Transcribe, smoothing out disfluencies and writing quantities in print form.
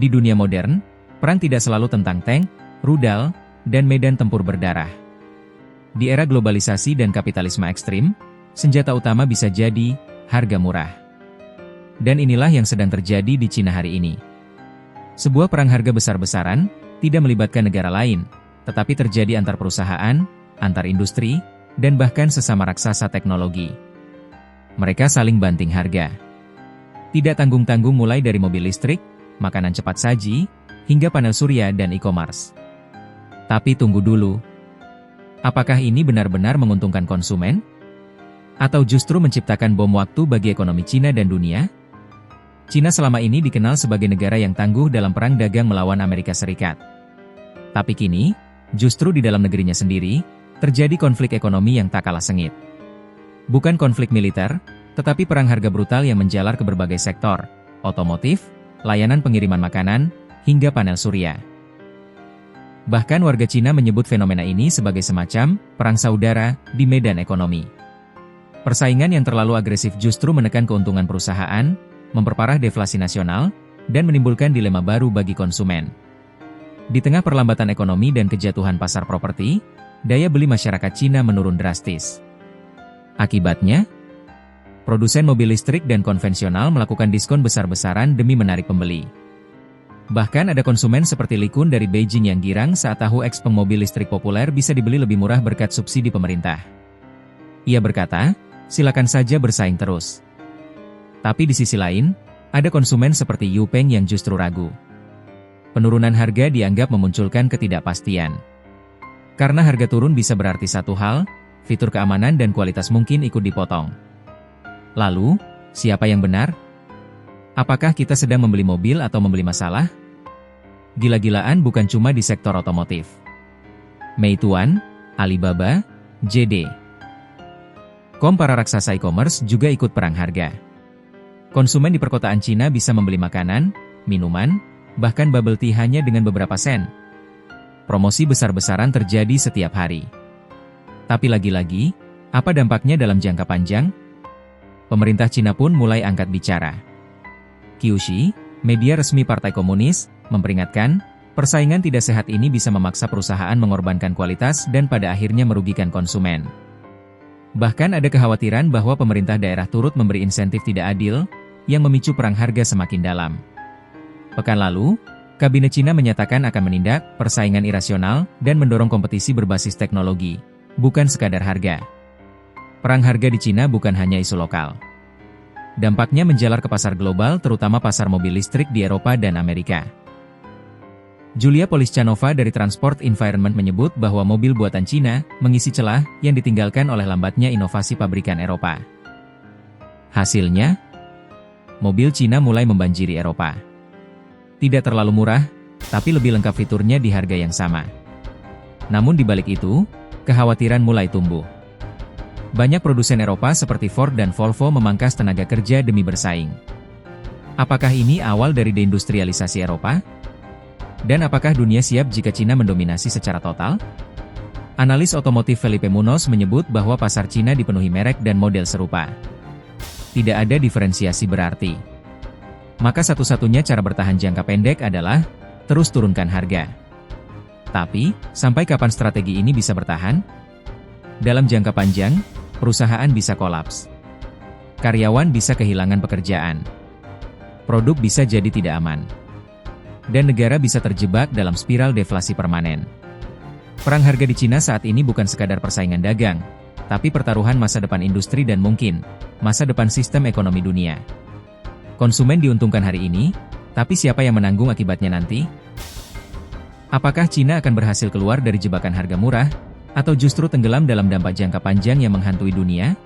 Di dunia modern, perang tidak selalu tentang tank, rudal, dan medan tempur berdarah. Di era globalisasi dan kapitalisme ekstrim, senjata utama bisa jadi harga murah. Dan inilah yang sedang terjadi di Cina hari ini. Sebuah perang harga besar-besaran tidak melibatkan negara lain, tetapi terjadi antar perusahaan, antar industri, dan bahkan sesama raksasa teknologi. Mereka saling banting harga. Tidak tanggung-tanggung mulai dari mobil listrik, makanan cepat saji, hingga panel surya dan e-commerce. Tapi tunggu dulu. Apakah ini benar-benar menguntungkan konsumen? Atau justru menciptakan bom waktu bagi ekonomi Cina dan dunia? Cina selama ini dikenal sebagai negara yang tangguh dalam perang dagang melawan Amerika Serikat. Tapi kini, justru di dalam negerinya sendiri, terjadi konflik ekonomi yang tak kalah sengit. Bukan konflik militer, tetapi perang harga brutal yang menjalar ke berbagai sektor, otomotif, layanan pengiriman makanan, hingga panel surya. Bahkan warga Cina menyebut fenomena ini sebagai semacam perang saudara di medan ekonomi. Persaingan yang terlalu agresif justru menekan keuntungan perusahaan, memperparah deflasi nasional, dan menimbulkan dilema baru bagi konsumen. Di tengah perlambatan ekonomi dan kejatuhan pasar properti, daya beli masyarakat Cina menurun drastis. Akibatnya, produsen mobil listrik dan konvensional melakukan diskon besar-besaran demi menarik pembeli. Bahkan ada konsumen seperti Li Kun dari Beijing yang girang saat tahu ekspeng mobil listrik populer bisa dibeli lebih murah berkat subsidi pemerintah. Ia berkata, silakan saja bersaing terus. Tapi di sisi lain, ada konsumen seperti Yu Peng yang justru ragu. Penurunan harga dianggap memunculkan ketidakpastian. Karena harga turun bisa berarti satu hal, fitur keamanan dan kualitas mungkin ikut dipotong. Lalu, siapa yang benar? Apakah kita sedang membeli mobil atau membeli masalah? Gila-gilaan bukan cuma di sektor otomotif. Meituan, Alibaba, JD.com para raksasa e-commerce juga ikut perang harga. Konsumen di perkotaan Cina bisa membeli makanan, minuman, bahkan bubble tea hanya dengan beberapa sen. Promosi besar-besaran terjadi setiap hari. Tapi lagi-lagi, apa dampaknya dalam jangka panjang? Pemerintah Cina pun mulai angkat bicara. Qiushi, media resmi Partai Komunis, memperingatkan, persaingan tidak sehat ini bisa memaksa perusahaan mengorbankan kualitas dan pada akhirnya merugikan konsumen. Bahkan ada kekhawatiran bahwa pemerintah daerah turut memberi insentif tidak adil, yang memicu perang harga semakin dalam. Pekan lalu, Kabinet Cina menyatakan akan menindak persaingan irasional dan mendorong kompetisi berbasis teknologi, bukan sekadar harga. Perang harga di Cina bukan hanya isu lokal. Dampaknya menjalar ke pasar global terutama pasar mobil listrik di Eropa dan Amerika. Julia Polischanova dari Transport Environment menyebut bahwa mobil buatan Cina mengisi celah yang ditinggalkan oleh lambatnya inovasi pabrikan Eropa. Hasilnya, mobil Cina mulai membanjiri Eropa. Tidak terlalu murah, tapi lebih lengkap fiturnya di harga yang sama. Namun di balik itu, kekhawatiran mulai tumbuh. Banyak produsen Eropa seperti Ford dan Volvo memangkas tenaga kerja demi bersaing. Apakah ini awal dari deindustrialisasi Eropa? Dan apakah dunia siap jika Cina mendominasi secara total? Analis otomotif Felipe Munoz menyebut bahwa pasar Cina dipenuhi merek dan model serupa. Tidak ada diferensiasi berarti. Maka satu-satunya cara bertahan jangka pendek adalah terus turunkan harga. Tapi, sampai kapan strategi ini bisa bertahan? Dalam jangka panjang, perusahaan bisa kolaps. Karyawan bisa kehilangan pekerjaan. Produk bisa jadi tidak aman. Dan negara bisa terjebak dalam spiral deflasi permanen. Perang harga di Cina saat ini bukan sekadar persaingan dagang, tapi pertaruhan masa depan industri dan mungkin masa depan sistem ekonomi dunia. Konsumen diuntungkan hari ini, tapi siapa yang menanggung akibatnya nanti? Apakah Cina akan berhasil keluar dari jebakan harga murah, atau justru tenggelam dalam dampak jangka panjang yang menghantui dunia?